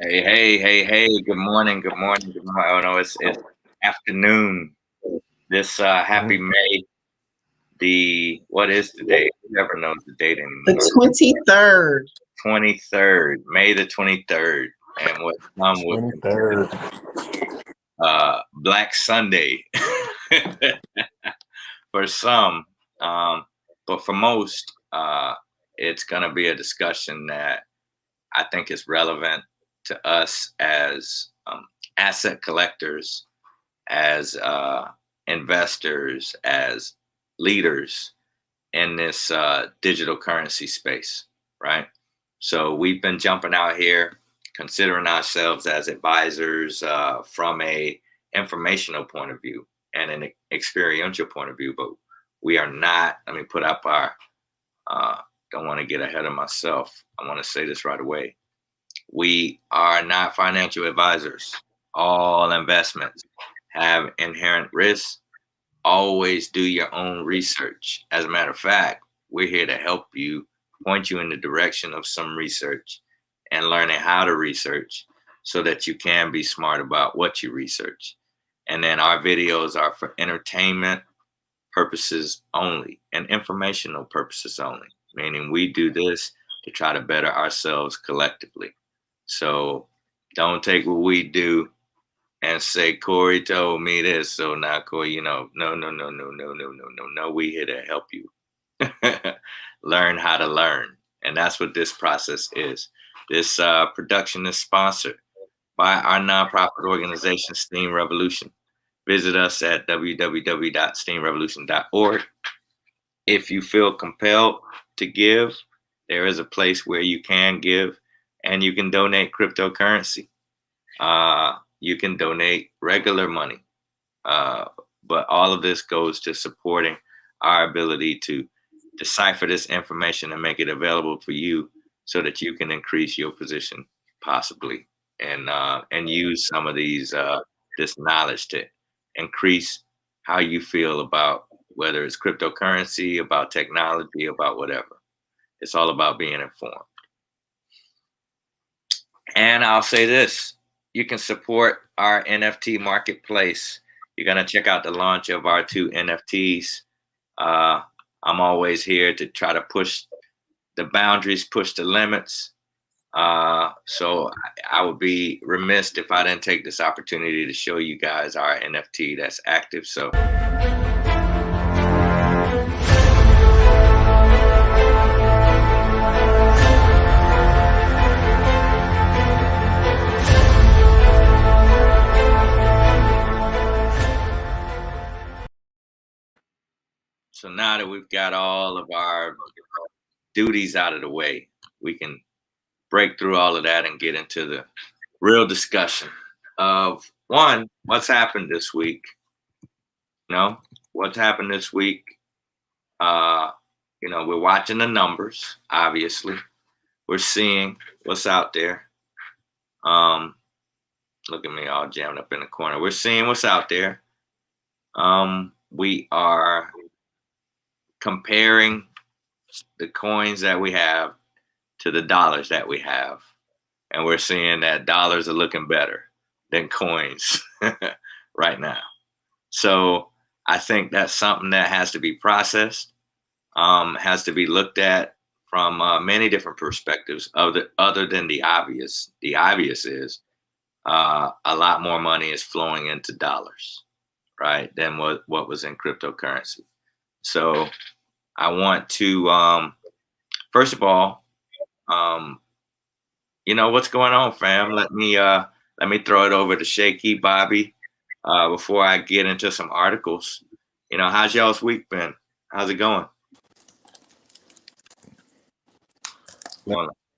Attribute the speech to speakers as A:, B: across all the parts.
A: Hey, hey, hey, hey, good morning, good morning, good morning. Oh no, it's afternoon. This happy May, what is the date? Who never knows the date
B: The
A: anymore.
B: 23rd.
A: 23rd, May the 23rd. And what some would
C: 23rd.
A: Black Sunday for some. But for most, it's gonna be a discussion that I think is relevant to us as asset collectors, as investors, as leaders in this digital currency space, right? So we've been jumping out here, considering ourselves as advisors from a informational point of view and an experiential point of view, but we are not. Let me put up our. Don't want to get ahead of myself. I want to say this right away. We are not financial advisors. All investments have inherent risks. Always do your own research. As a matter of fact, we're here to help you, point you in the direction of some research and learning how to research so that you can be smart about what you research. And then our videos are for entertainment purposes only and informational purposes only, meaning we do this to try to better ourselves collectively. So don't take what we do and say Corey told me this, so now Corey, no, no, no, no, no, no, no, no, no, no. We here to help you learn how to learn, and that's what this process is. This production is sponsored by our nonprofit organization, Steam Revolution. Visit us at www.steamrevolution.org. If you feel compelled to give, there is a place where you can give, and you can donate cryptocurrency. You can donate regular money. But all of this goes to supporting our ability to decipher this information and make it available for you so that you can increase your position possibly and use some of this knowledge to increase how you feel about whether it's cryptocurrency, about technology, about whatever. It's all about being informed. And I'll say this, you can support our NFT marketplace. You're going to check out the launch of our 2 NFTs. I'm always here to try to push the boundaries, push the limits. So I would be remiss if I didn't take this opportunity to show you guys our NFT that's active. So So now that we've got all of our duties out of the way, we can break through all of that and get into the real discussion of one, what's happened this week? What's happened this week? We're watching the numbers, obviously. We're seeing what's out there. Look at me all jammed up in the corner. We're seeing what's out there. We are comparing the coins that we have to the dollars that we have. And we're seeing that dollars are looking better than coins right now. So I think that's something that has to be processed, has to be looked at from many different perspectives other than the obvious. The obvious is a lot more money is flowing into dollars, right, than what was in cryptocurrency. So I want to, first of all, what's going on, fam? Let me throw it over to Shaky Bobby before I get into some articles. How's y'all's week been? How's it going?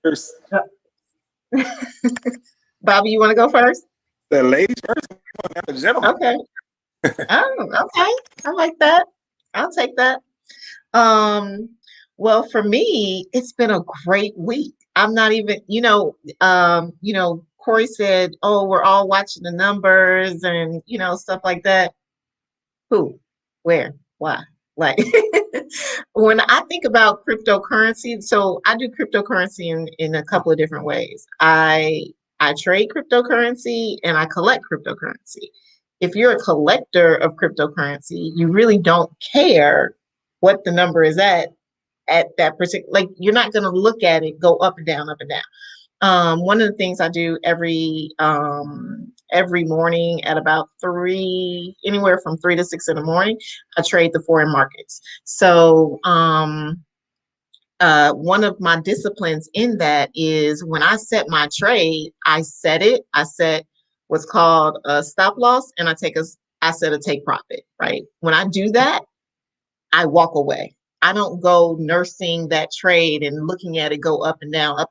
C: First,
B: Bobby, you want to go first?
C: the ladies first, the gentlemen.
B: Okay. Oh, okay. I like that. I'll take that. Well, for me, it's been a great week. I'm not even, Corey said, oh, we're all watching the numbers and, stuff like that. Who, where, why? Like, when I think about cryptocurrency, so I do cryptocurrency in a couple of different ways. I I trade cryptocurrency and I collect cryptocurrency. If you're a collector of cryptocurrency, you really don't care what the number is at that particular, like you're not going to look at it go up and down, up and down. One of the things I do every morning at about anywhere from 3 to 6 in the morning, I trade the foreign markets. So one of my disciplines in that is when I set my trade, I set what's called a stop loss, and I set a take profit, right? When I do that, I walk away. I don't go nursing that trade and looking at it go up and down,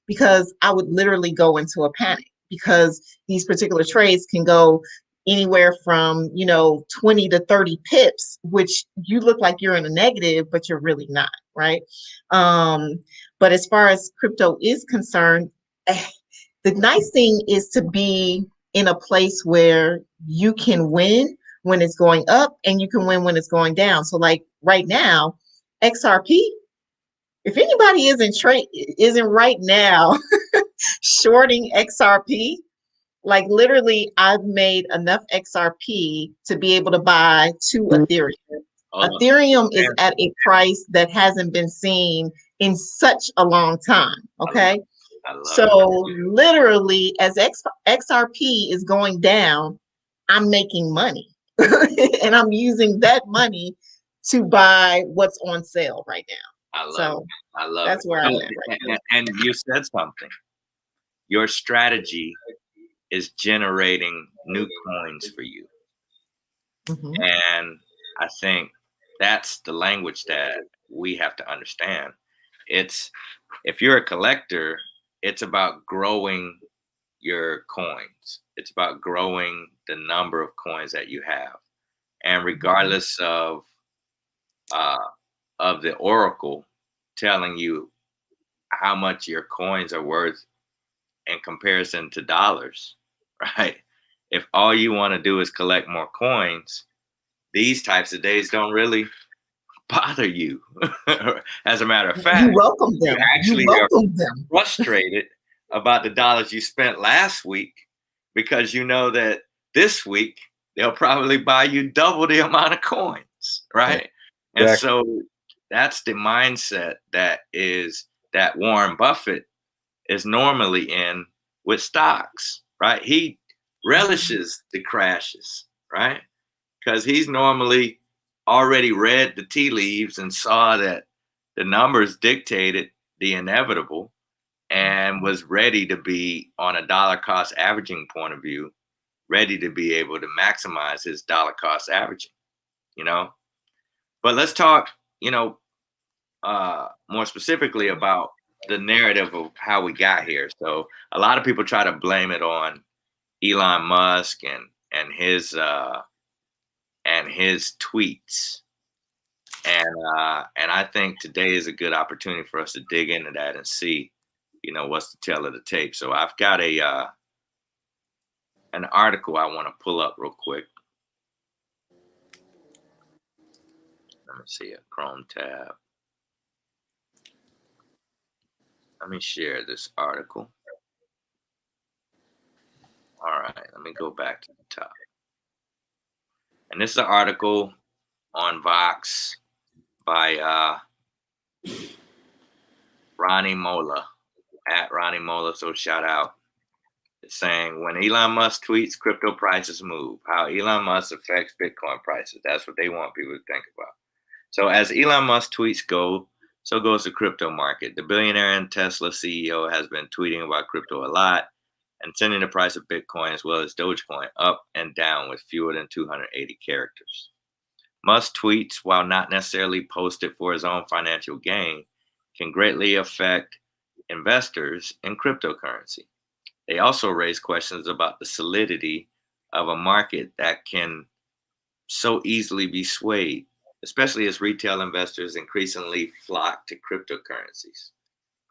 B: because I would literally go into a panic, because these particular trades can go anywhere from 20 to 30 pips, which you look like you're in a negative, but you're really not, right? But as far as crypto is concerned, the nice thing is to be in a place where you can win when it's going up and you can win when it's going down. So like right now, XRP, if anybody isn't right now shorting XRP, like literally I've made enough XRP to be able to buy 2 Ethereum. Ethereum is at a price that hasn't been seen in such a long time. Okay. So literally, as XRP is going down, I'm making money and I'm using that money to buy what's on sale right now.
A: I love
B: that's
A: it.
B: Where I'm at right now.
A: And you said something. Your strategy is generating new coins for you.
B: Mm-hmm.
A: And I think that's the language that we have to understand. If you're a collector, it's about growing your coins. It's about growing the number of coins that you have. And regardless of the oracle telling you how much your coins are worth in comparison to dollars, right? If all you want to do is collect more coins, these types of days don't really bother you. As a matter of fact,
B: you welcome them.
A: You are frustrated about the dollars you spent last week, because you know that this week they'll probably buy you double the amount of coins, right? Yeah. And so that's the mindset that Warren Buffett is normally in with stocks, right? He relishes the crashes, right? Because he's normally already read the tea leaves and saw that the numbers dictated the inevitable, and was ready to be, on a dollar cost averaging point of view, ready to be able to maximize his dollar cost averaging, But let's talk, more specifically about the narrative of how we got here. So a lot of people try to blame it on Elon Musk and his tweets. And I think today is a good opportunity for us to dig into that and see, what's the tale of the tape. So I've got an article I want to pull up real quick. Let me see, a Chrome tab. Let me share this article. All right, let me go back to the top. And this is an article on Vox by Ronnie Mola, at Ronnie Mola, so shout out. It's saying, when Elon Musk tweets, crypto prices move. How Elon Musk affects Bitcoin prices. That's what they want people to think about. So as Elon Musk tweets go, so goes the crypto market. The billionaire and Tesla CEO has been tweeting about crypto a lot and sending the price of Bitcoin as well as Dogecoin up and down with fewer than 280 characters. Musk tweets, while not necessarily posted for his own financial gain, can greatly affect investors in cryptocurrency. They also raise questions about the solidity of a market that can so easily be swayed, especially as retail investors increasingly flock to cryptocurrencies.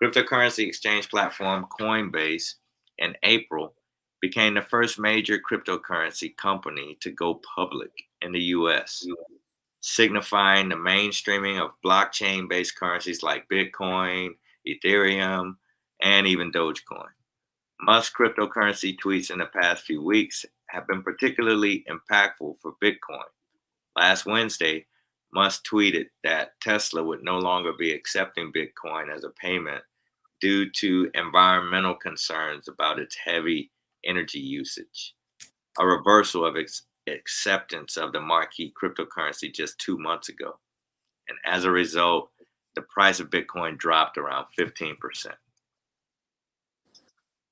A: Cryptocurrency exchange platform Coinbase in April became the first major cryptocurrency company to go public in the US, signifying the mainstreaming of blockchain-based currencies like Bitcoin, Ethereum, and even Dogecoin. Musk's cryptocurrency tweets in the past few weeks have been particularly impactful for Bitcoin. Last Wednesday, Musk tweeted that Tesla would no longer be accepting Bitcoin as a payment due to environmental concerns about its heavy energy usage, a reversal of acceptance of the marquee cryptocurrency just 2 months ago. And as a result, the price of Bitcoin dropped around 15%.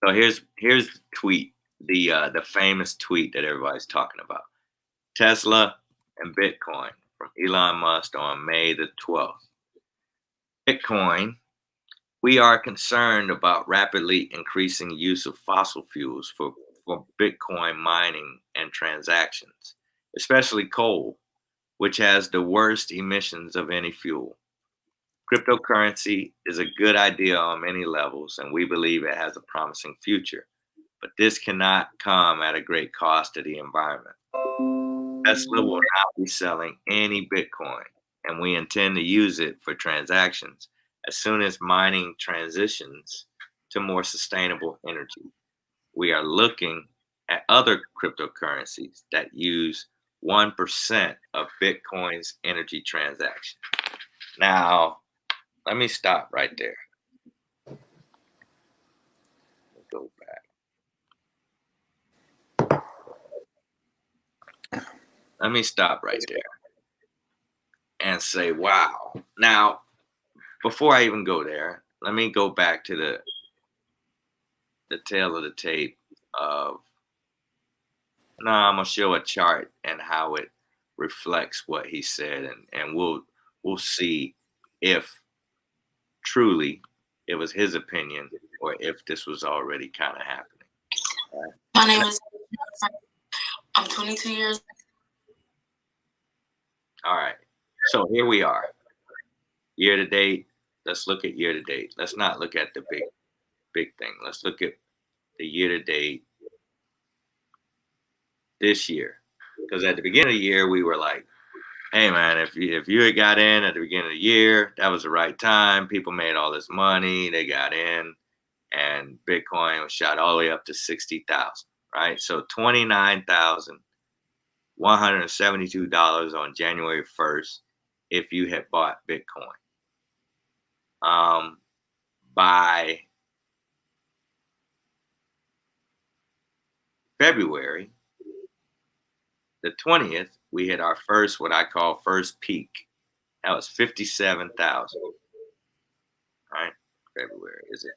A: So here's the tweet, the famous tweet that everybody's talking about. Tesla and Bitcoin from Elon Musk on May the 12th. Bitcoin, we are concerned about rapidly increasing use of fossil fuels for Bitcoin mining and transactions, especially coal, which has the worst emissions of any fuel. Cryptocurrency is a good idea on many levels, and we believe it has a promising future. But this cannot come at a great cost to the environment. Tesla will not be selling any Bitcoin, and we intend to use it for transactions as soon as mining transitions to more sustainable energy. We are looking at other cryptocurrencies that use 1% of Bitcoin's energy transaction. Now, let me stop right there. Go back. Let me stop right there and say, wow. Now, before I even go there, let me go back to the tail of the tape of, no, I'm gonna show a chart and how it reflects what he said, and we'll see if truly it was his opinion or if this was already kind of happening.
D: My name is. I'm 22 years.
A: All right. So here we are. Year to date. Let's look at year to date. Let's not look at the big thing. Let's look at the year to date this year. Because at the beginning of the year, we were like, hey man, if you had got in at the beginning of the year, that was the right time. People made all this money, they got in, and Bitcoin was shot all the way up to 60,000, right? So $29,172 on January 1st if you had bought Bitcoin. By February the 20th, we hit our first, what I call first peak. That was 57,000. Right? February. Is it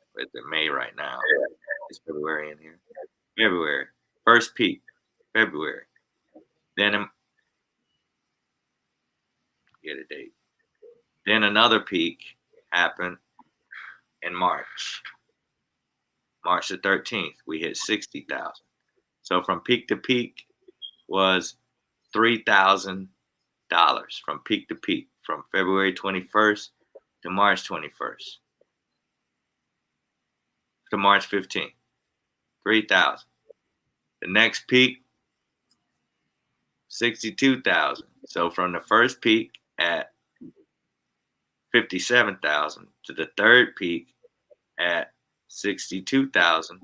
A: May right now? Is February in here? February. First peak. February. Then get a date. Then another peak happened in March. March the 13th, we hit 60,000. So from peak to peak was $3,000 from peak to peak, from February 21st to March 21st to March 15th. 3,000. The next peak, 62,000. So from the first peak at 57,000 to the third peak at 62,000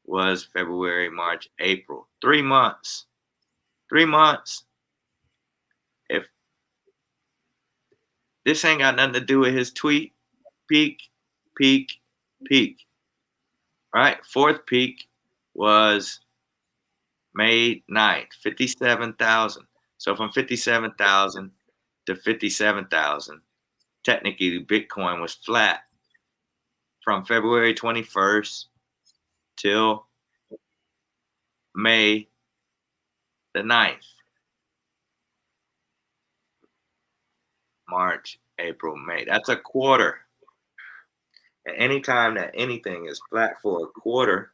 A: was February, March, April. 3 months. 3 months. If this ain't got nothing to do with his tweet, peak, peak, peak. Right? Fourth peak was May 9th, 57,000. So from 57,000 to 57,000, technically Bitcoin was flat from February 21st till May the 9th. March, April, May. That's a quarter. And anytime that anything is flat for a quarter,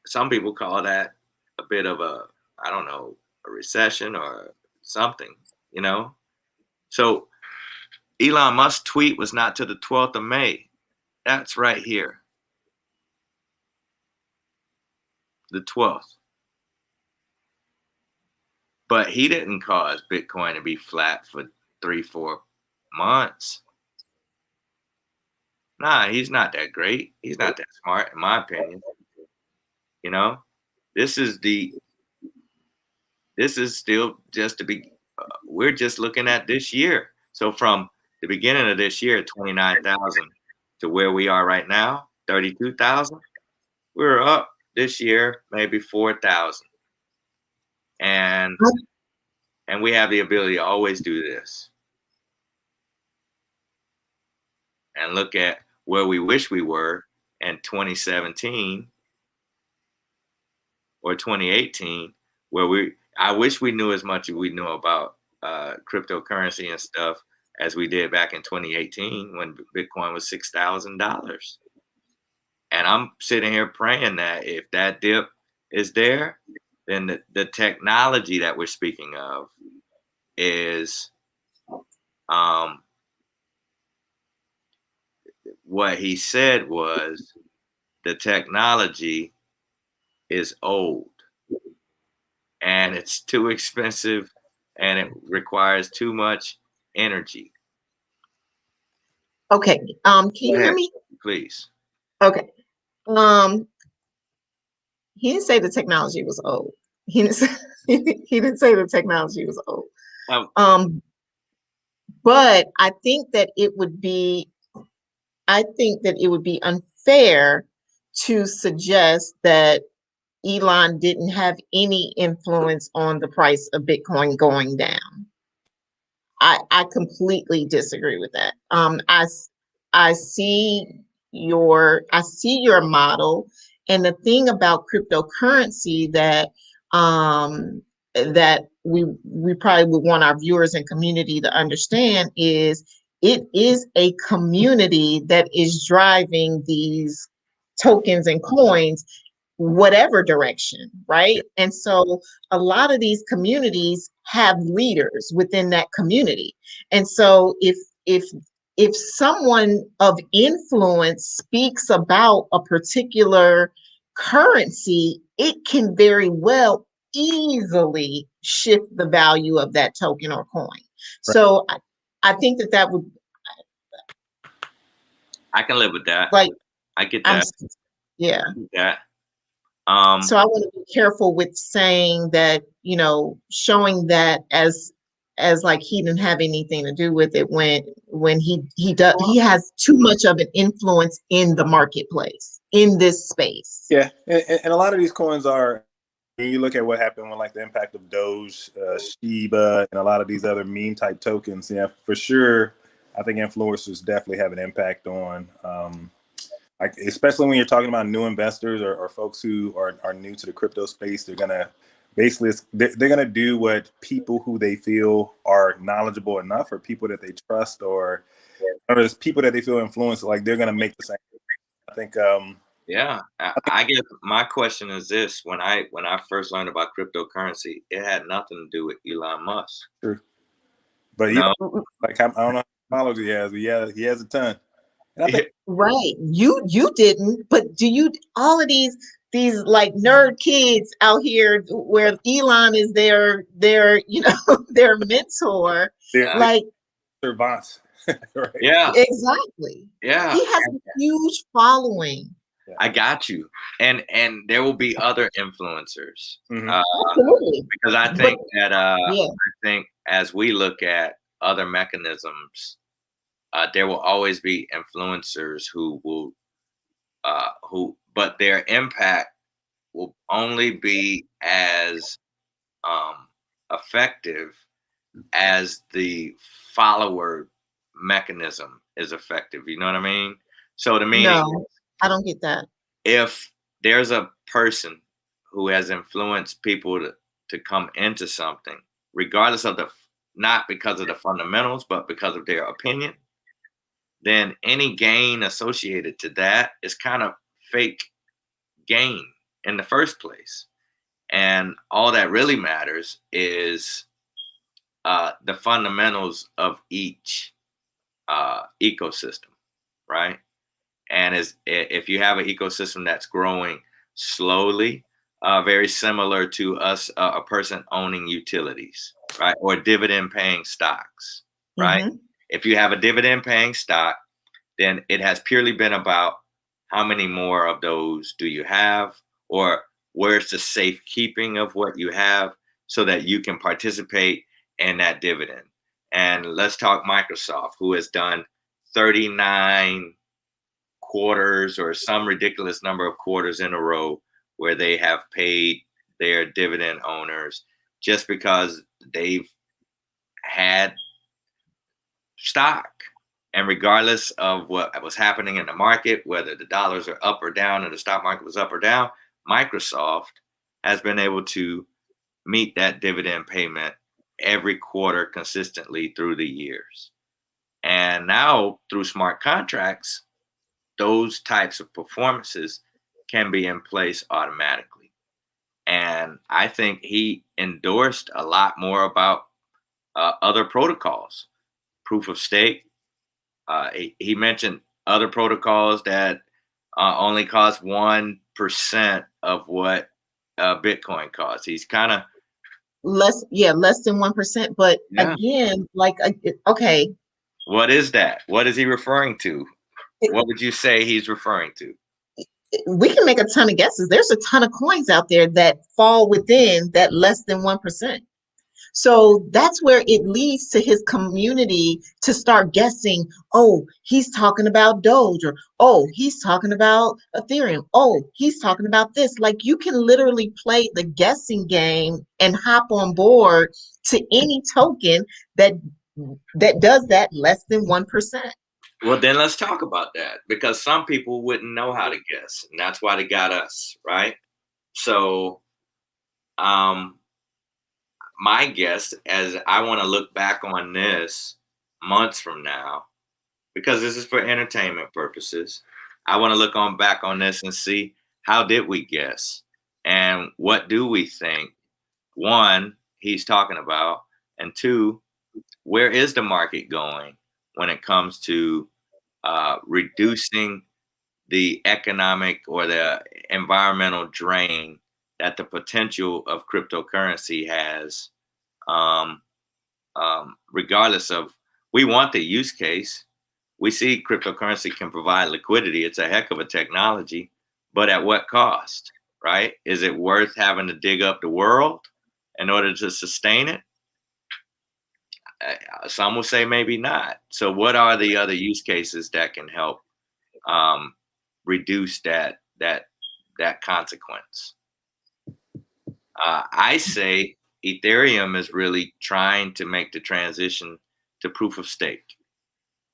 A: some people call that a bit of a, I don't know, a recession or something, you know? So Elon Musk's tweet was not to the 12th of May. That's right here. The 12th. But he didn't cause Bitcoin to be flat for 3-4 months. Nah, he's not that great. He's not that smart, in my opinion. You know, this is still just to be. We're just looking at this year. So from the beginning of this year, 29,000 to where we are right now, 32,000. We're up this year maybe 4,000, and we have the ability to always do this and look at where we wish we were in 2017 or 2018, where I wish we knew as much as we knew about cryptocurrency and stuff as we did back in 2018 when Bitcoin was $6,000. And I'm sitting here praying that if that dip is there, then the technology that we're speaking of is what he said was the technology is old and it's too expensive and it requires too much energy.
B: Okay. Can you hear me?
A: Please.
B: Okay. He didn't say the technology was old. He didn't say, he didn't say the technology was old.
A: Oh.
B: But I think that it would be unfair to suggest that Elon didn't have any influence on the price of Bitcoin going down. I completely disagree with that. I see your model, and the thing about cryptocurrency that that we probably would want our viewers and community to understand is it is a community that is driving these tokens and coins whatever direction, right?
C: Yeah.
B: And so a lot of these communities have leaders within that community. And so if someone of influence speaks about a particular currency, it can very well easily shift the value of that token or coin. Right. So I think that would,
A: I can live with that.
B: like,
A: I get that.
B: Yeah.
A: I get that.
B: So I want to be careful with saying that, showing that as like he didn't have anything to do with it when he has too much of an influence in the marketplace in this space.
C: Yeah, and a lot of these coins are. When you look at what happened with like the impact of Doge, Shiba, and a lot of these other meme type tokens, yeah, for sure. I think influencers definitely have an impact on. Like, especially when you're talking about new investors or folks who are new to the crypto space, they're gonna basically they're gonna do what people who they feel are knowledgeable enough, or people that they trust, or there's people that they feel influenced. Like they're gonna make the same. I think.
A: Yeah, I guess my question is this: when I first learned about cryptocurrency, it had nothing to do with Elon Musk.
C: True, but like I don't know how many followers he has, but he has a ton. And I think,
B: right, you didn't, but do you? All of these like nerd kids out here, where Elon is their their mentor, like
C: servants. Right?
A: Yeah,
B: exactly.
A: Yeah,
B: he has a huge following.
A: I got you, and there will be other influencers.
B: Absolutely.
A: Because I think that I think as we look at other mechanisms, there will always be influencers who will but their impact will only be as effective as the follower mechanism is effective. You know what I mean? So the meaning,
B: no, I don't get that.
A: If there's a person who has influenced people to come into something, regardless of not because of the fundamentals, but because of their opinion, then any gain associated to that is kind of fake gain in the first place. And all that really matters is the fundamentals of each ecosystem, right? And if you have an ecosystem that's growing slowly, very similar to us, a person owning utilities, right? Or dividend paying stocks, right? Mm-hmm. If you have a dividend paying stock then it has purely been about how many more of those do you have, or where's the safekeeping of what you have so that you can participate in that dividend. And let's talk Microsoft, who has done 39 quarters or some ridiculous number of quarters in a row where they have paid their dividend owners just because they've had stock. And regardless of what was happening in the market, whether the dollars are up or down and the stock market was up or down, Microsoft has been able to meet that dividend payment every quarter consistently through the years. And now through smart contracts, those types of performances can be in place automatically. And I think he endorsed a lot more about other protocols, proof of stake. He mentioned other protocols that only cost 1% of what Bitcoin costs. He's kind of
B: less than 1%. But again, like, okay,
A: what is that? What is he referring to? What would you say he's referring to?
B: we can make a ton of guesses. There's a ton of coins out there that fall within that less than 1%. So that's where it leads to his community to start guessing, oh, he's talking about Doge, or oh, he's talking about Ethereum. Oh, he's talking about this. Like, you can literally play the guessing game and hop on board to any token that does that less than 1%.
A: Well, then let's talk about that, because some people wouldn't know how to guess, and that's why they got us, right? So, my guess, as I want to look back on this months from now, because this is for entertainment purposes, I want to look back on this and see, how did we guess, and what do we think? One, he's talking about, and two, where is the market going when it comes to reducing the economic or the environmental drain that the potential of cryptocurrency has, regardless of, we want the use case. We see cryptocurrency can provide liquidity. It's a heck of a technology, but at what cost, right? Is it worth having to dig up the world in order to sustain it? Some will say maybe not. So what are the other use cases that can help reduce that consequence? I say Ethereum is really trying to make the transition to proof of stake.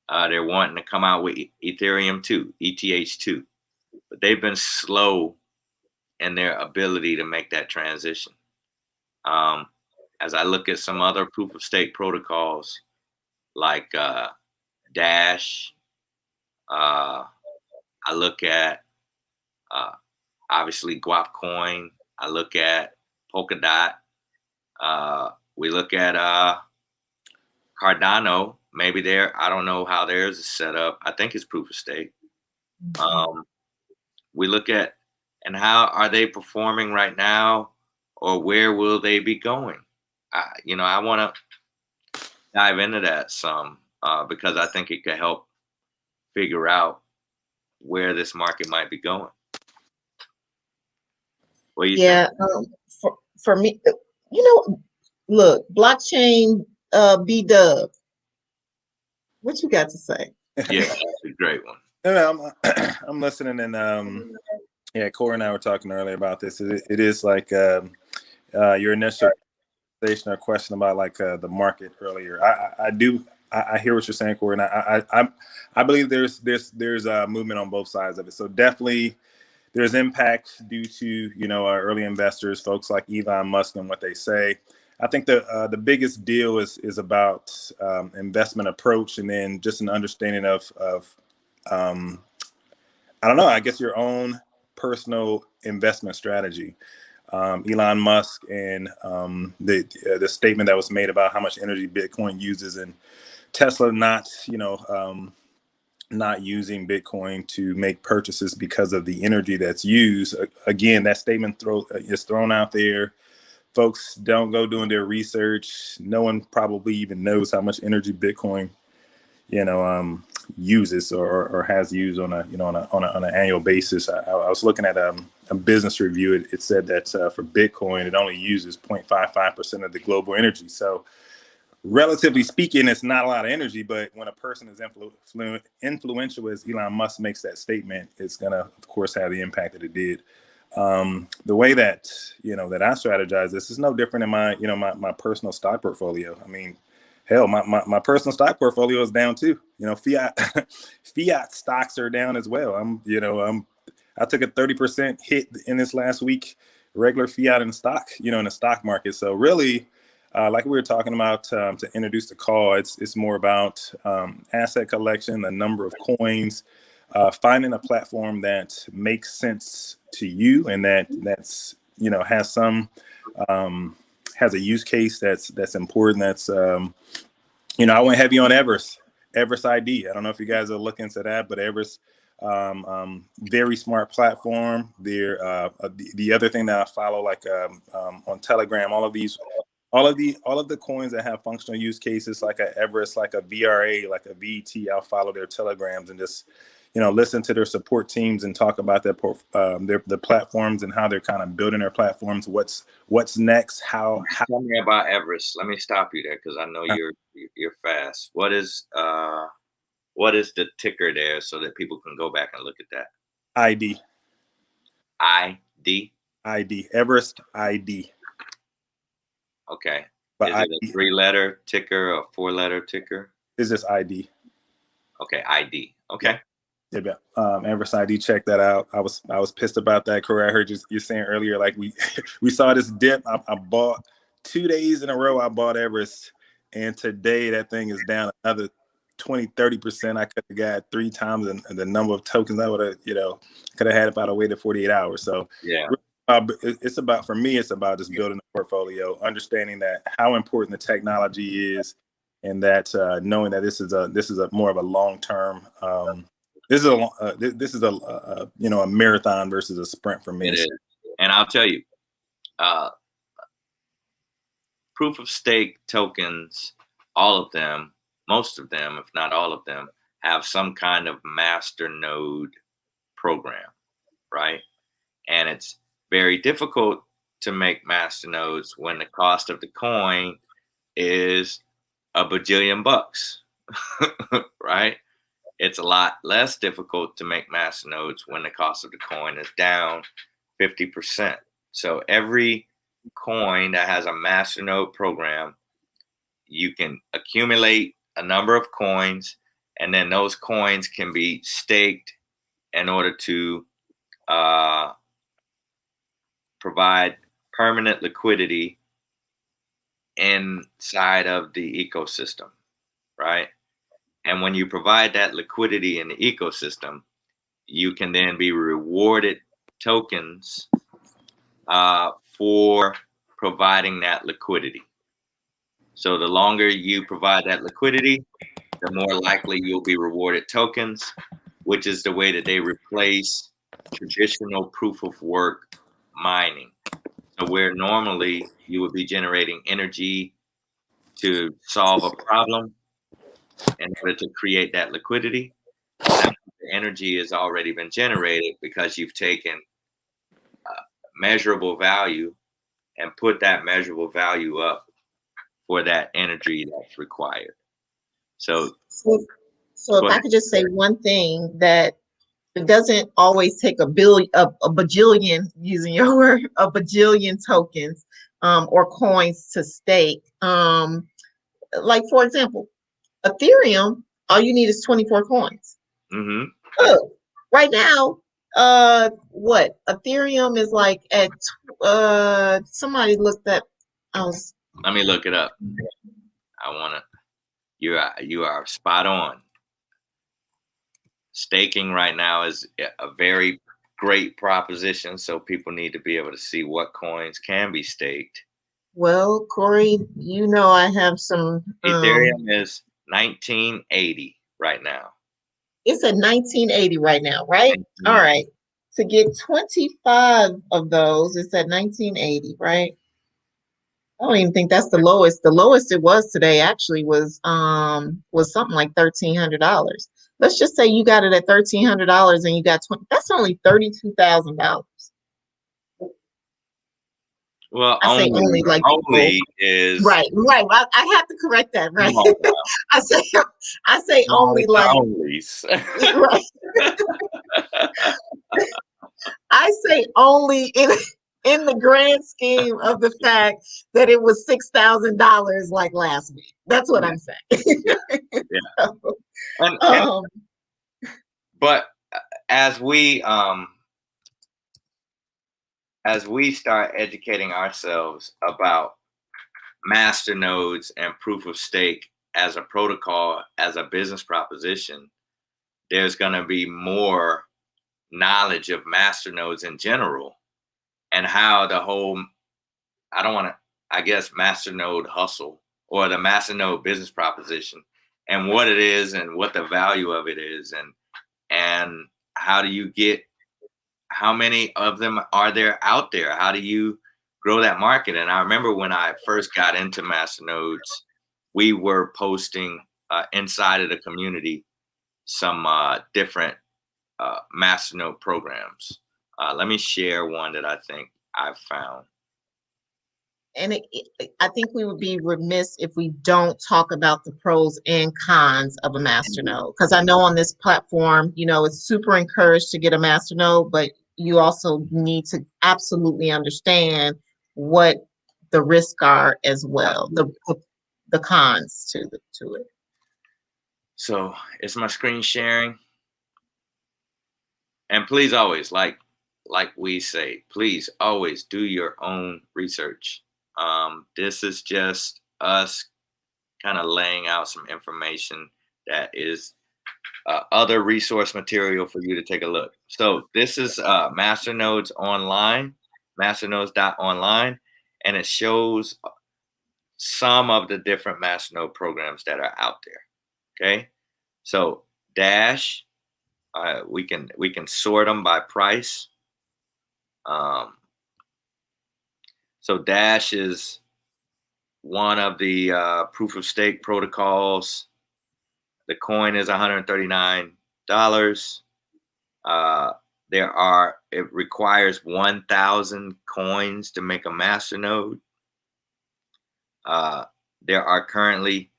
A: They're wanting to come out with Ethereum 2, ETH2, but they've been slow in their ability to make that transition. As I look at some other proof of stake protocols like Dash, I look at obviously Guap Coin. I look at Polkadot. We look at Cardano. Maybe I don't know how theirs is set up. I think it's proof of stake. We look at, and how are they performing right now, or where will they be going? I want to dive into that some because I think it could help figure out where this market might be going. What do you think?
B: For me, look, blockchain B-Dub. What you got to say?
A: Yeah, that's a great one.
C: No, I'm listening, and yeah, Corey and I were talking earlier about this. It is like your initial or question about like the market earlier. I hear what you're saying, Corey, and I believe there's movement on both sides of it. So definitely there's impact due to our early investors, folks like Elon Musk and what they say. I think the biggest deal is about investment approach, and then just an understanding of I don't know, I guess your own personal investment strategy. Elon Musk and the statement that was made about how much energy Bitcoin uses, and Tesla not using Bitcoin to make purchases because of the energy that's used. Again, that statement is thrown out there. Folks don't go doing their research. No one probably even knows how much energy Bitcoin uses or has used on an annual basis. I was looking at a business review. It said that for Bitcoin, it only uses 0.55% of the global energy. So relatively speaking, it's not a lot of energy, but when a person is influential as Elon Musk makes that statement, it's going to, of course, have the impact that it did. The way that, that I strategize, this is no different in my personal stock portfolio. I mean, hell, my personal stock portfolio is down too. Fiat stocks are down as well. I took a 30% hit in this last week, regular fiat in the stock market. So really, like we were talking about to introduce the call, it's more about asset collection, the number of coins, finding a platform that makes sense to you and that's has some has a use case that's important. That's I went heavy on Everest ID. I don't know if you guys are looking into that, but Everest, very smart platform. The other thing that I follow, like on Telegram, all of the coins that have functional use cases, like a Everest, like a VRA, like a VT, I'll follow their Telegrams and just listen to their support teams and talk about the platforms and how they're kind of building their platforms. What's next? How
A: Tell me about Everest. Let me stop you there because I know you're fast. What is the ticker there so that people can go back and look at that?
C: ID.
A: ID.
C: Everest ID.
A: Okay.
C: But
A: is it a 3-letter ticker or 4-letter ticker?
C: It's just ID.
A: Okay, ID. Okay.
C: Yeah, Everest ID, check that out. I was pissed about that, Corey. I heard you saying earlier, like we saw this dip. I bought 2 days in a row. I bought Everest, and today that thing is down another 20-30%. I could have got 3 times the number of tokens I would have, could have had if I'd have waited 48 hours. So
A: yeah,
C: for me, it's about just building a portfolio, understanding that how important the technology is, and that knowing that this is a more of a long term. This is a marathon versus a sprint for me.
A: it is. And I'll tell you, proof of stake tokens, all of them, most of them, if not all of them, have some kind of Masternode program, right? And it's very difficult to make Masternodes when the cost of the coin is a bajillion bucks, right? It's a lot less difficult to make Masternodes when the cost of the coin is down 50%. So every coin that has a Masternode program, you can accumulate a number of coins, and then those coins can be staked in order to provide permanent liquidity inside of the ecosystem, right? And when you provide that liquidity in the ecosystem, you can then be rewarded tokens for providing that liquidity. So the longer you provide that liquidity, the more likely you'll be rewarded tokens, which is the way that they replace traditional proof of work mining. So where normally you would be generating energy to solve a problem in order to create that liquidity, now the energy has already been generated because you've taken measurable value and put that measurable value up for that energy that's required. So
B: if I could just say one thing, that it doesn't always take a bajillion, using your word, a bajillion tokens or coins to stake. Like, for example, Ethereum, all you need is 24 coins.
A: mm-hmm.
B: Oh, right now, what Ethereum is like at somebody looked at.
A: Let me look it up. You are spot on. Staking right now is a very great proposition, so people need to be able to see what coins can be staked.
B: Well, Corey, I have some.
A: Ethereum is 1980 right now.
B: It's at 1980 right now, right? All right. To get 25 of those, it's at 1980, right? I don't even think that's the lowest. The lowest it was today actually was something like $1,300. Let's just say you got it at $1,300 and you got 20. That's only $32,000.
A: Well,
B: I say only like people.
A: only is
B: Right, right. I have to correct that, right?
A: come on now.
B: I say I say
A: Small
B: only
A: is
B: like
A: the onlys.
B: right. I say only in the grand scheme of the fact that it was $6,000 like last week. That's what
A: Yeah,
B: I'm saying.
A: yeah, yeah.
B: So,
A: And
B: um,
A: but as we um as we start educating ourselves about masternodes and proof of stake as a protocol, as a business proposition, there's going to be more knowledge of masternodes in general and how the whole, I don't want to, I guess, masternode hustle or the masternode business proposition and what it is and what the value of it is and how do you get, how many of them are there out there? How do you grow that market? And I remember when I first got into masternodes, we were posting inside of the community some different masternode programs. Let me share one that I think I've found.
B: and I think we would be remiss if we don't talk about the pros and cons of a master node. Because I know on this platform, it's super encouraged to get a master node, but you also need to absolutely understand what the risks are as well, the cons to it.
A: So is my screen sharing? And please always, like we say, please always do your own research. This is just us kind of laying out some information that is other resource material for you to take a look. So this is Masternodes online, masternodes.online, and it shows some of the different Masternode programs that are out there. Okay, so Dash, we can sort them by price. Um, so Dash is one of the proof of stake protocols. The coin is $139. It requires 1,000 coins to make a masternode. There are currently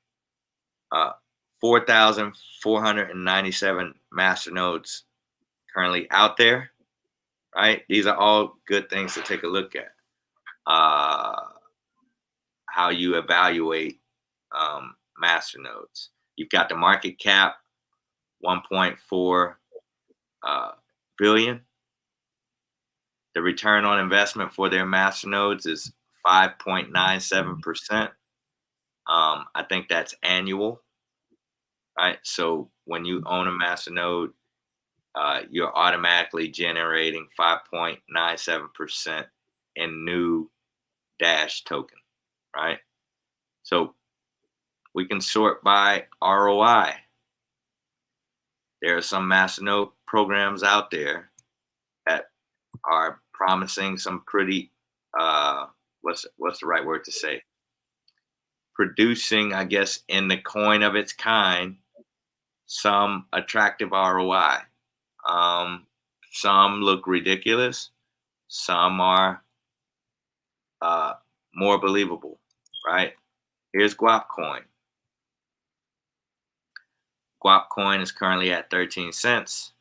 A: 4,497 masternodes currently out there, right? These are all good things to take a look at. How you evaluate masternodes. You've got the market cap, 1.4 billion. The return on investment for their masternodes is 5.97%. I think that's annual, right? So when you own a masternode, you're automatically generating 5.97% in new Dash token, right? So we can sort by ROI. There are some masternode programs out there that are promising some pretty what's the right word to say? Producing, I guess, in the coin of its kind, some attractive ROI. Some look ridiculous. Some are more believable, right? Here's Guap Coin. Guap Coin is currently at 13 cents.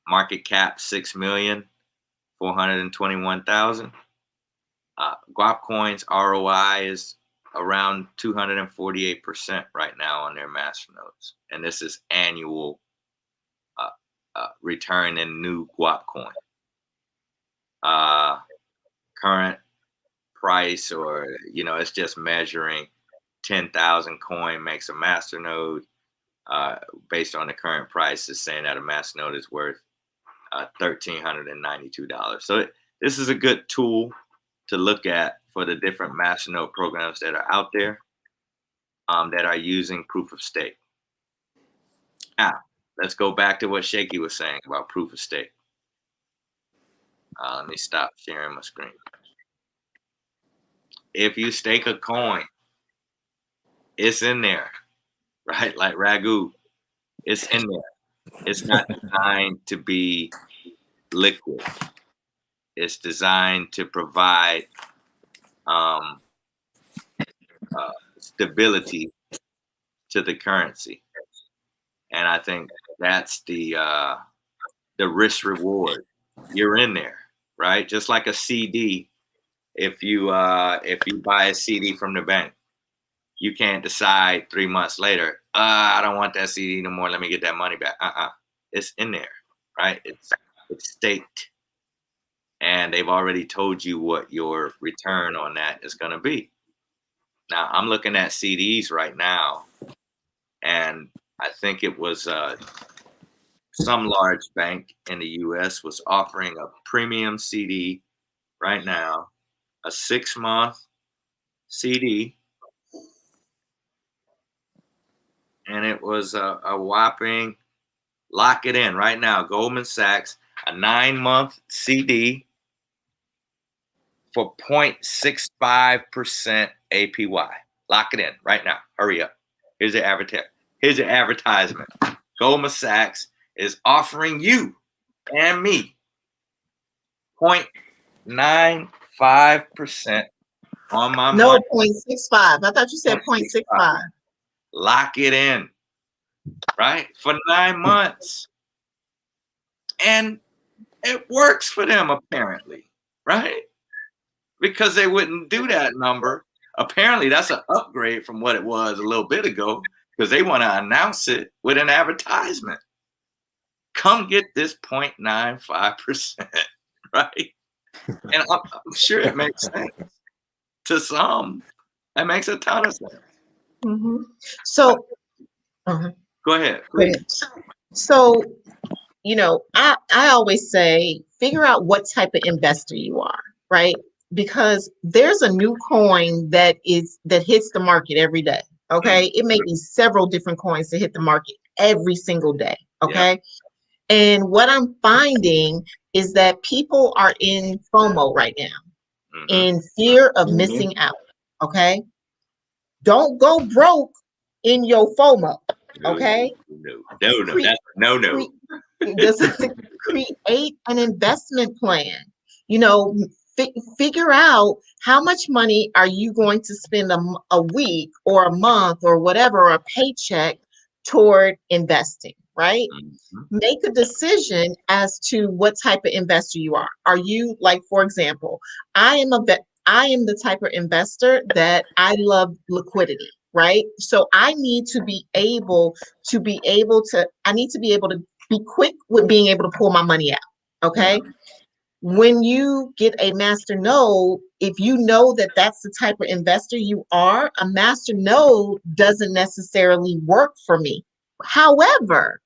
A: Market cap 6,421,000. Guap Coin's ROI is around 248% right now on their masternodes, and this is annual return in new Guap Coin. Current price, or it's just measuring 10,000 coin makes a masternode. Based on the current price, is saying that a masternode is worth $1,392. So this is a good tool to look at for the different masternode programs that are out there that are using proof of stake. Now, let's go back to what Shaky was saying about proof of stake. Let me stop sharing my screen. if you stake a coin, it's in there, right? Like Ragu, it's in there. It's not designed to be liquid. It's designed to provide um, stability to the currency, and I think that's the risk reward. You're in there, right? Just like a CD. If you buy a CD from the bank, you can't decide 3 months later, I don't want that CD no more. Let me get that money back. It's in there, right? It's staked, and they've already told you what your return on that is going to be. Now, I'm looking at CDs right now, and I think it was some large bank in the U.S. was offering a premium CD right now, a 6-month CD, and it was a whopping, lock it in right now, Goldman Sachs, a 9-month CD for 0.65% APY. Lock it in right now. Hurry up. Here's your advertisement. Goldman Sachs is offering you and me 0.95% on my
B: No,
A: money.
B: 0.65. I thought you said 0.65.
A: Lock it in, right? For 9 months. And it works for them, apparently, right? Because they wouldn't do that number. Apparently, that's an upgrade from what it was a little bit ago, because they want to announce it with an advertisement. Come get this 0.95%, right? And I'm sure it makes sense. To some, that makes a ton of sense.
B: Mm-hmm. So,
A: Go ahead.
B: So, I always say, figure out what type of investor you are, right? Because there's a new coin that hits the market every day. Okay. It may be several different coins that hit the market every single day. Okay. Yeah. And what I'm finding is that people are in FOMO right now, in fear of missing out. Okay. Don't go broke in your FOMO. Okay.
A: No.
B: Just create an investment plan. Figure out how much money are you going to spend a week or a month or whatever, or a paycheck toward investing, right? Make a decision as to what type of investor you are. Are you, like, for example, I am the type of investor that I love liquidity, right? So I need to be able to be quick with being able to pull my money out. Okay. When you get a master node, if you know that that's the type of investor you are, a master node doesn't necessarily work for me. However,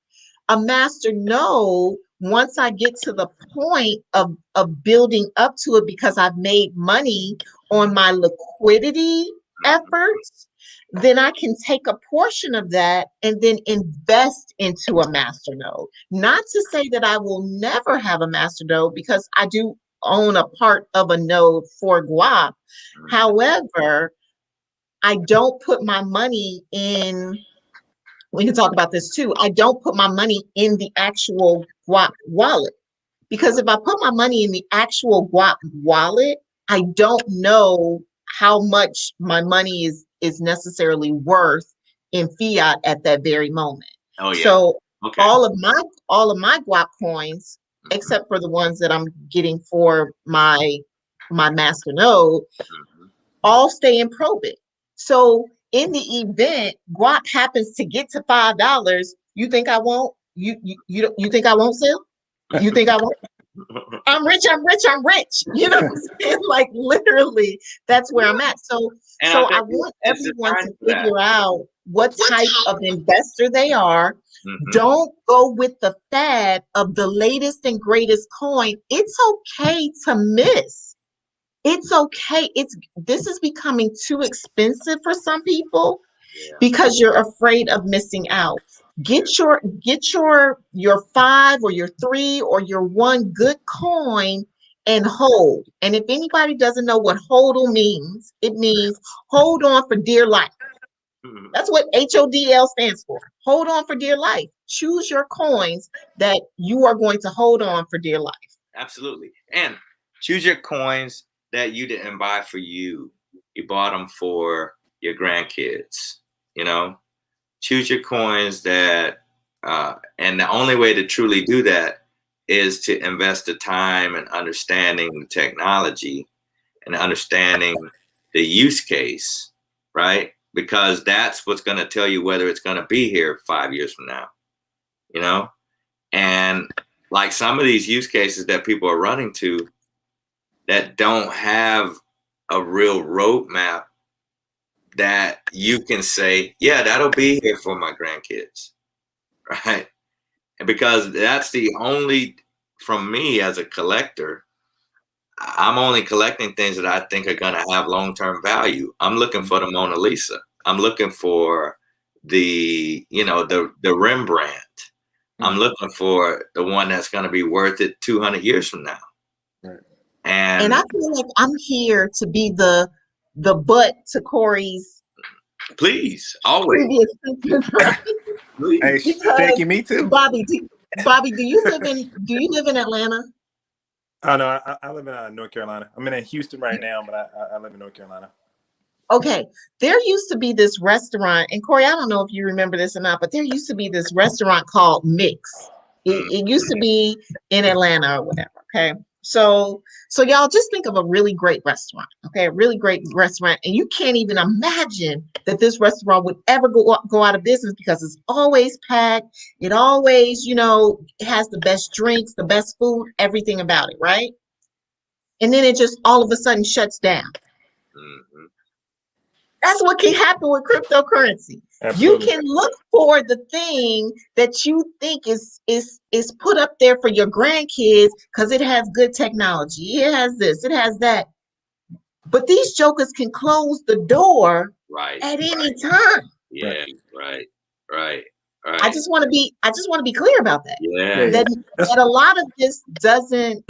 B: a master node, once I get to the point of building up to it, because I've made money on my liquidity efforts, then I can take a portion of that and then invest into a master node. Not to say that I will never have a master node, because I do own a part of a node for guap. However, I don't put my money in, we can talk about this too, I don't put my money in the actual guap wallet. Because if I put my money in the actual guap wallet, I don't know how much my money is necessarily worth in fiat at that very moment.
A: Oh yeah.
B: So
A: okay.
B: all of my guap coins, except for the ones that I'm getting for my master node, all stay in probit. So in the event guap happens to get to $5, you think I won't? You think I won't sell? You think I won't? I'm rich. You know what I'm saying? Like, literally, that's where I'm at. So I want everyone to figure out what type of investor they are. Don't go with the fad of the latest and greatest coin. It's okay to miss. It's okay. This is becoming too expensive for some people because you're afraid of missing out. Get your 5 or your 3 or your 1 good coin and hold. And if anybody doesn't know what HODL means, it means hold on for dear life. That's what HODL stands for. Hold on for dear life. Choose your coins that you are going to hold on for dear life.
A: Absolutely. And choose your coins that you didn't buy for you. You bought them for your grandkids, you know? Choose your coins that, and the only way to truly do that is to invest the time and understanding the technology and understanding the use case, right? Because that's what's going to tell you whether it's going to be here 5 years from now, you know? And like some of these use cases that people are running to that don't have a real roadmap that you can say, yeah, that'll be here for my grandkids, right? And because that's the only, from me as a collector, I'm only collecting things that I think are going to have long-term value. I'm looking for the Mona Lisa. I'm looking for the, you know, the Rembrandt. I'm looking for the one that's going to be worth it 200 years from now.
C: Right.
B: And I feel like I'm here to be the butt to Corey's
A: please, always.
B: previous sentence, right?
C: Hey, Shaky, me too.
B: Bobby, do you live in Atlanta?
C: Oh no, I live in North Carolina. I'm in Houston right now, but I live in North Carolina.
B: Okay, there used to be this restaurant, and Corey, I don't know if you remember this or not, but there used to be this restaurant called Mix. It used to be in Atlanta or whatever. Okay, so y'all just think of a really great restaurant. Okay, a really great restaurant, and you can't even imagine that this restaurant would ever go out of business because it's always packed. It always, you know, has the best drinks, the best food, everything about it, right? And then it just all of a sudden shuts down.
A: Mm-hmm.
B: That's what can happen with cryptocurrency.
C: Absolutely.
B: You can look for the thing that you think is put up there for your grandkids because it has good technology. It has this, it has that. But these jokers can close the door at any time.
A: Yeah, right.
B: I just want to be clear about that.
A: Yeah.
B: That a lot of this doesn't.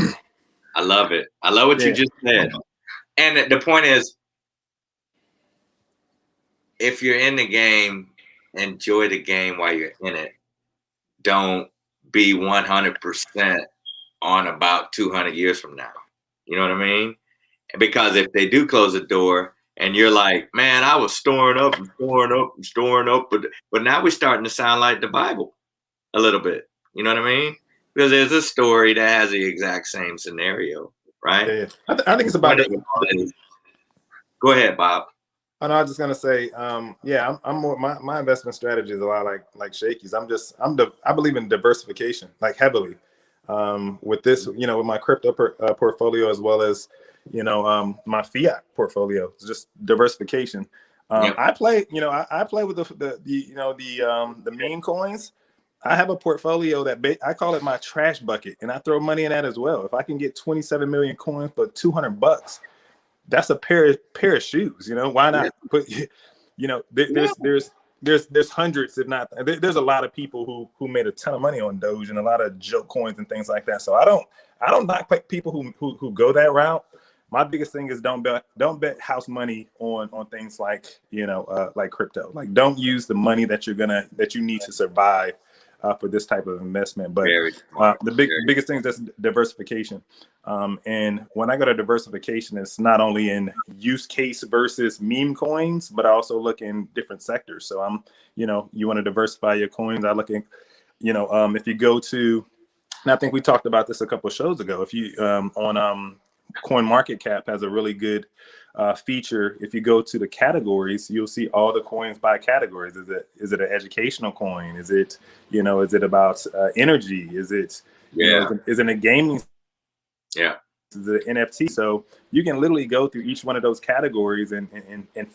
A: I love it. I love what you just said. And the point is, if you're in the game, enjoy the game while you're in it. Don't be 100% on about 200 years from now. You know what I mean? Because if they do close the door and you're like, man, I was storing up, but now we're starting to sound like the Bible a little bit. You know what I mean? Because there's a story that has the exact same scenario, right?
C: Yeah. I think it's about it.
A: Go ahead, Bob.
C: Oh, no, I was just gonna say, I'm more my investment strategy is a lot like Shaky's. I believe in diversification, like heavily. With this, you know, with my crypto portfolio as well as, you know, my fiat portfolio, it's just diversification. I play with the meme coins. I have a portfolio that I call it my trash bucket, and I throw money in that as well. If I can get 27 million coins for $200. That's a pair of shoes, you know. Why not? But you know, there's hundreds, if not, there's a lot of people who made a ton of money on Doge and a lot of joke coins and things like that. So I don't knock people who go that route. My biggest thing is don't bet house money on things like, you know, like crypto. Like, don't use the money that you need to survive for this type of investment. But the biggest thing is that's diversification. And when I go to diversification, it's not only in use case versus meme coins, but I also look in different sectors. So you want to diversify your coins. I look at, you know, if you go to, and I think we talked about this a couple of shows ago, if you on CoinMarketCap has a really good feature. If you go to the categories, you'll see all the coins by categories. Is it an educational coin? Is it about energy? Is it is it a gaming?
A: Yeah.
C: Is it an NFT? So you can literally go through each one of those categories and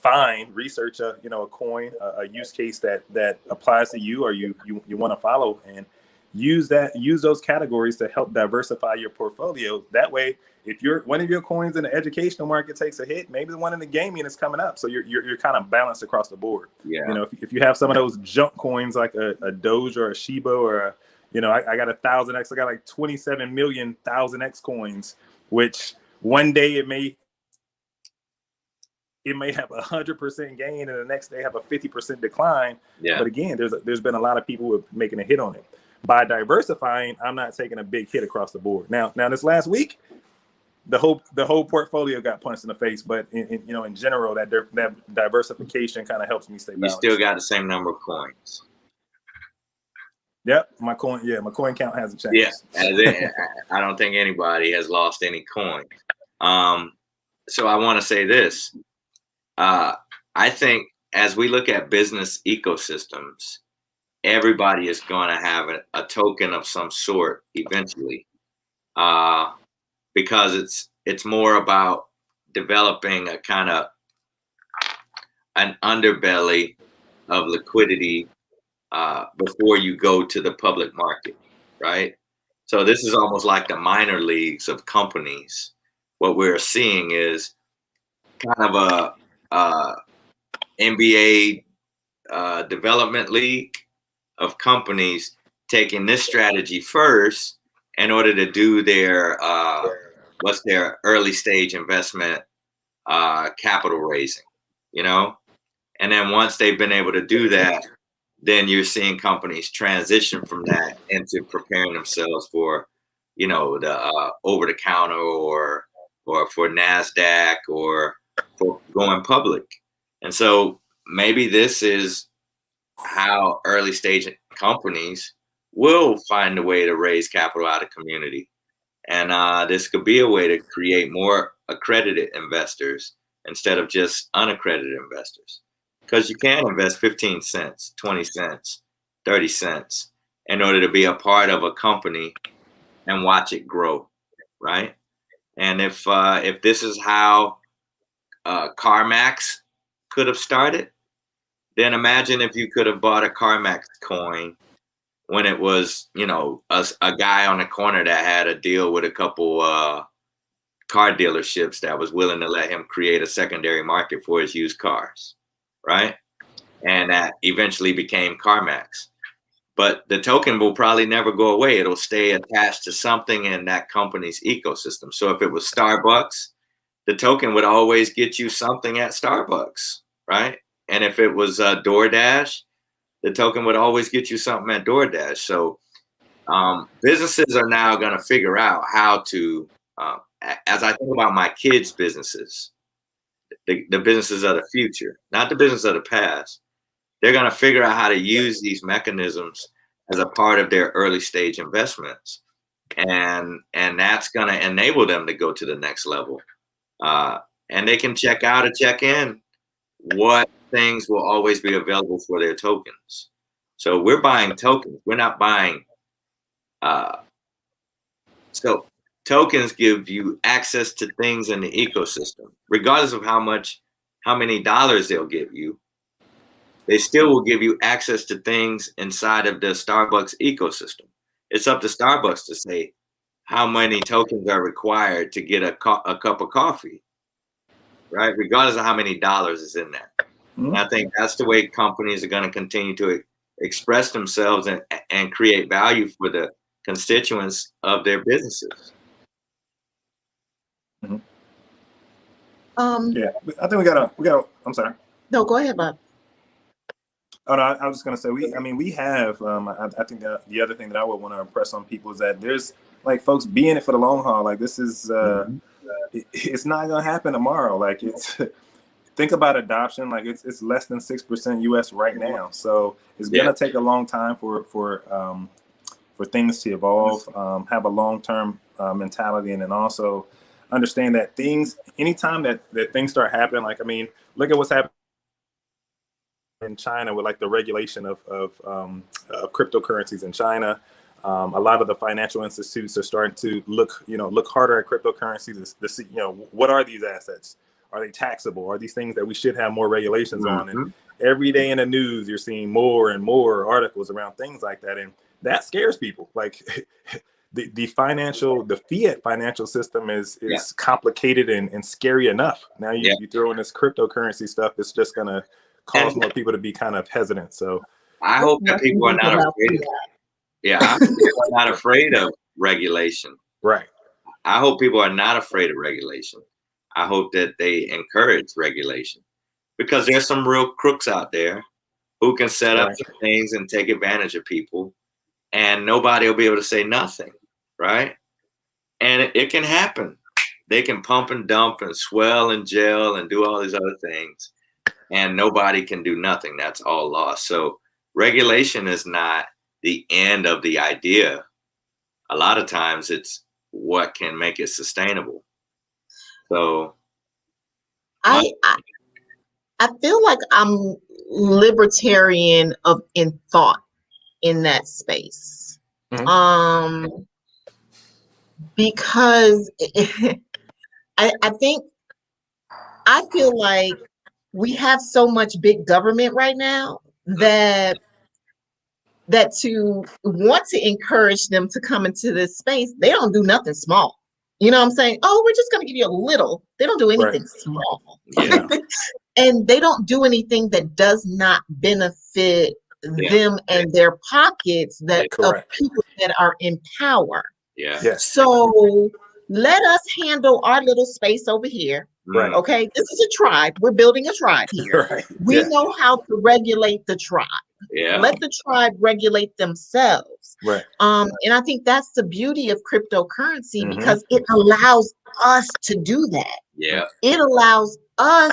C: find, research a coin, a use case that applies to you or you want to follow, and use those categories to help diversify your portfolio. That way, if one of your coins in the educational market takes a hit, maybe the one in the gaming is coming up. So you're kind of balanced across the board.
A: Yeah.
C: You know, if you have some of those junk coins like a Doge or a Shiba or You know, I got 1,000X. I got like 27 million 1,000X coins, which one day it may have 100% gain, and the next day have a 50% decline.
A: Yeah.
C: But again, there's been a lot of people who are making a hit on it. By diversifying, I'm not taking a big hit across the board. Now this last week, the whole portfolio got punched in the face. But in general, that diversification kind of helps me stay balanced.
A: You still got the same number of coins.
C: Yep, my coin count hasn't changed.
A: Yeah, I don't think anybody has lost any coin. So I want to say this. I think as we look at business ecosystems, everybody is going to have a token of some sort eventually, because it's more about developing a kind of an underbelly of liquidity before you go to the public market, right? So this is almost like the minor leagues of companies. What we're seeing is kind of a NBA development league of companies taking this strategy first in order to do their what's their early stage investment capital raising, you know? And then once they've been able to do that, then you're seeing companies transition from that into preparing themselves for, you know, the over the counter or for NASDAQ or for going public. And so maybe this is how early stage companies will find a way to raise capital out of community. And this could be a way to create more accredited investors instead of just unaccredited investors. Because you can invest 15 cents, 20 cents, 30 cents in order to be a part of a company and watch it grow, right? And if this is how CarMax could have started, then imagine if you could have bought a CarMax coin when it was, you know, a guy on the corner that had a deal with a couple car dealerships that was willing to let him create a secondary market for his used cars, right? And that eventually became CarMax. But the token will probably never go away. It'll stay attached to something in that company's ecosystem. So if it was Starbucks, the token would always get you something at Starbucks, right? And if it was DoorDash, the token would always get you something at DoorDash. So businesses are now going to figure out how to, as I think about my kids' businesses, the businesses of the future, not the business of the past, they're going to figure out how to use these mechanisms as a part of their early stage investments. And that's going to enable them to go to the next level. And they can check out or check in what things will always be available for their tokens. So we're buying tokens. We're not buying. So tokens give you access to things in the ecosystem, regardless of how many dollars they'll give you. They still will give you access to things inside of the Starbucks ecosystem. It's up to Starbucks to say how many tokens are required to get a cup of coffee, right? Regardless of how many dollars is in there. And I think that's the way companies are going to continue to express themselves and create value for the constituents of their businesses.
C: Yeah, I think we got. I'm sorry.
B: No, go ahead, Bob.
C: Oh no, I was just gonna say we have. I think that the other thing that I would want to impress on people is that there's like folks be in it for the long haul. Like this is it's not gonna happen tomorrow. Like it's think about adoption. Like it's less than 6% US right now. So it's gonna take a long time for things to evolve. Have a long-term mentality, and then also understand that anytime that things start happening. Like I mean, look at what's happening in China with like the regulation of cryptocurrencies in China. A lot of the financial institutes are starting to look harder at cryptocurrencies to see, what are these assets? Are they taxable? Are these things that we should have more regulations on? And every day in the news, you're seeing more and more articles around things like that. And that scares people. Like the fiat financial system is complicated and scary enough. Now you throw in this cryptocurrency stuff, it's just going to cause more people to be kind of hesitant. So
A: I hope that people are not afraid. Yeah, I hope people are not afraid of regulation.
C: Right.
A: I hope people are not afraid of regulation. I hope that they encourage regulation because there's some real crooks out there who can set up
C: Right.
A: some things and take advantage of people, and nobody will be able to say nothing, right? And it can happen. They can pump and dump and swell and gel and do all these other things, and nobody can do nothing. That's all lost. So regulation is not the end of the idea. A lot of times it's what can make it sustainable. So
B: I, I I feel like I'm libertarian in thought in that space.
C: Mhm.
B: Because I think I feel like we have so much big government right now that to want to encourage them to come into this space, they don't do nothing small. You know what I'm saying? Oh, we're just going to give you a little. They don't do
C: Right.
B: anything small.
A: yeah,
B: And they don't do anything that does not benefit
A: yeah,
B: them and their pockets that of
C: Correct.
B: people that are in power.
A: yeah.
C: Yes.
B: So let us handle our little space over here.
C: Right.
B: Okay, this is a tribe. We're building a tribe here.
C: Right.
B: We
C: Yeah.
B: know how to regulate the tribe.
A: Yeah.
B: Let the tribe regulate themselves.
C: Right.
B: And I think that's the beauty of cryptocurrency,
C: Mhm.
B: because it allows us to do that.
A: Yeah.
B: It allows us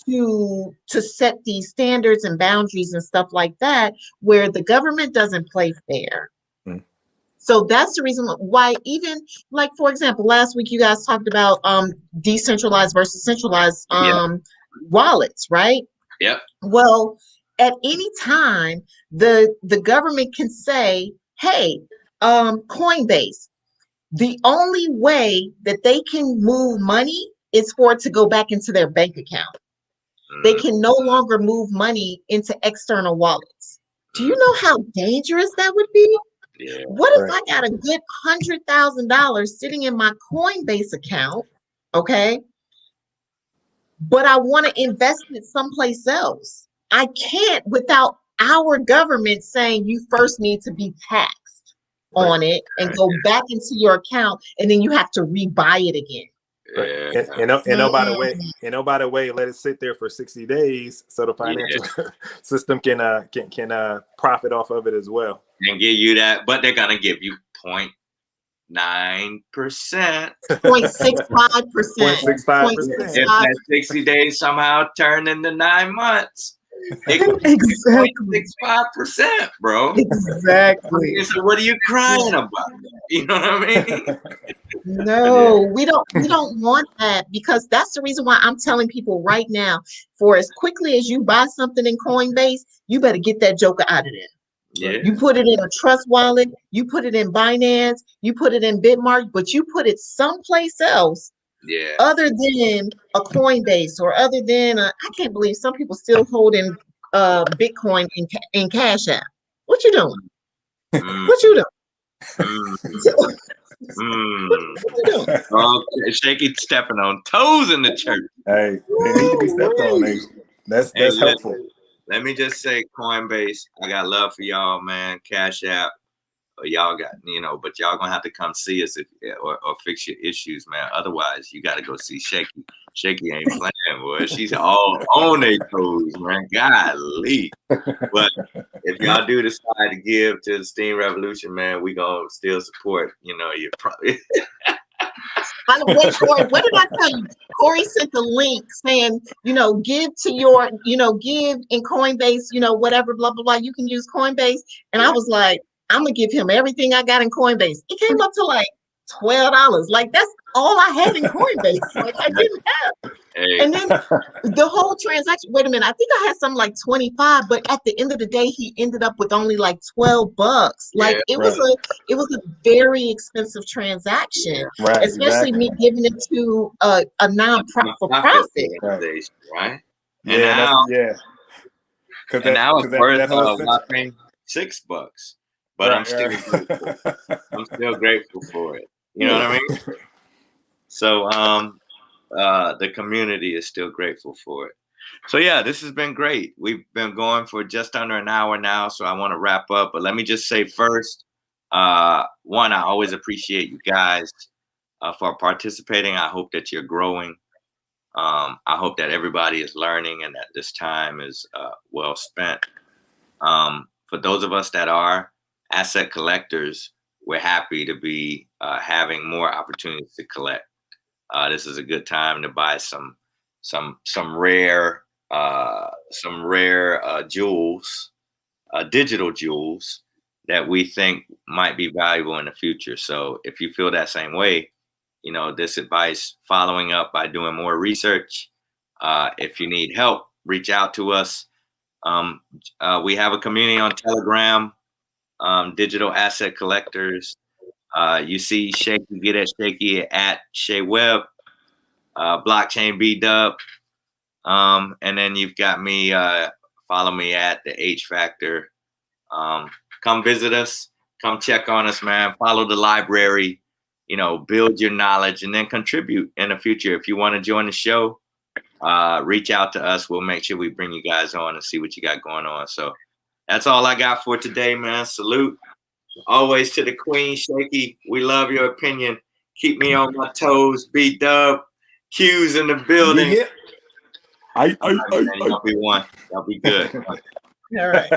B: to set these standards and boundaries and stuff like that, where the government doesn't play fair.
C: Mm.
B: So that's the reason why, even like, for example, last week you guys talked about decentralized versus centralized wallets, right?
A: Yep.
B: Well, at any time, the government can say, hey, Coinbase, the only way that they can move money is for it to go back into their bank account. They can no longer move money into external wallets. Do you know how dangerous that would be?
A: Yeah.
B: What if
C: Right.
B: I got a good $100,000 sitting in my Coinbase account, okay, but I want to invest it someplace else? I can't without our government saying you first need to be taxed
C: Right.
B: on it and go back into your account, and then you have to rebuy it again.
C: Right.
A: Yeah.
C: And oh, by the way, let it sit there for 60 days so the financial system can profit off of it as well.
A: And give you that, but they're gonna give you 0.9%.
B: 0.65%.
C: 0.65%.
A: If that 60 days somehow turn into 9 months, it could be
B: Exactly.
A: 0.65%, bro.
B: Exactly.
A: So what are you crying about? You know what I mean?
B: No, we don't want that, because that's the reason why I'm telling people right now, for as quickly as you buy something in Coinbase, you better get that joker out of there.
A: Yeah.
B: You put it in a trust wallet, you put it in Binance, you put it in Bitmark, but you put it someplace else
A: Yeah.
B: other than a Coinbase, or other than I can't believe some people still holding Bitcoin in Cash App. What you doing?
A: Mm,
B: What you doing?
A: mm,
B: What you doing?
A: Okay, Shaky stepping on toes in the church.
C: Hey, they need to be stepped on. That's
A: Hey,
C: helpful.
A: Let me just say, Coinbase, I got love for y'all, man. Cash App, y'all got, but y'all gonna have to come see us or fix your issues, man. Otherwise, you got to go see Shaky. Shaky ain't playing, boy. She's all on their toes, man. Golly. But if y'all do decide to give to the Steam Revolution, man, we gonna still support. You probably.
B: Wait, Corey, what did I tell you? Corey sent the link saying, give to your, give in Coinbase, whatever, blah, blah, blah. You can use Coinbase. And I was like, I'm going to give him everything I got in Coinbase. It came up to like $12. Like, that's all I had in Coinbase. Like, I didn't have.
A: Hey.
B: And then the whole transaction, wait a minute, I think I had something like 25, but at the end of the day, he ended up with only like $12. Like, it was a very expensive transaction,
C: Right,
B: especially
C: exactly.
B: me giving it to a non-profit for profit.
A: Organization, right?
C: Yeah,
A: And now it's worth
C: that whole
A: whopping $6, but I'm still
C: grateful.
A: I'm still grateful for it. You know what I mean? So the community is still grateful for it. So yeah, this has been great. We've been going for just under an hour now, so I want to wrap up. But let me just say first, One, I always appreciate you guys for participating. I hope that you're growing. I hope that everybody is learning and that this time is well spent. For those of us that are asset collectors, we're happy to be having more opportunities to collect. This is a good time to buy some rare jewels, digital jewels that we think might be valuable in the future. So if you feel that same way, you know, this advice following up by doing more research. If you need help, reach out to us. We have a community on Telegram, digital asset collectors. You see Shaky, get at Shaky at Shay Webb, blockchain B Dub. And then you've got me, follow me at the H Factor. Come visit us, come check on us, man. Follow the library, you know, build your knowledge and then contribute in the future. If you want to join the show, reach out to us. We'll make sure we bring you guys on and see what you got going on. So that's all I got for today, man. Salute always to the queen, Shaky. We love your opinion. Keep me on my toes. B Dub, Q's in the building.
C: Yeah.
A: Y'all be one. Y'all be good.
B: All right.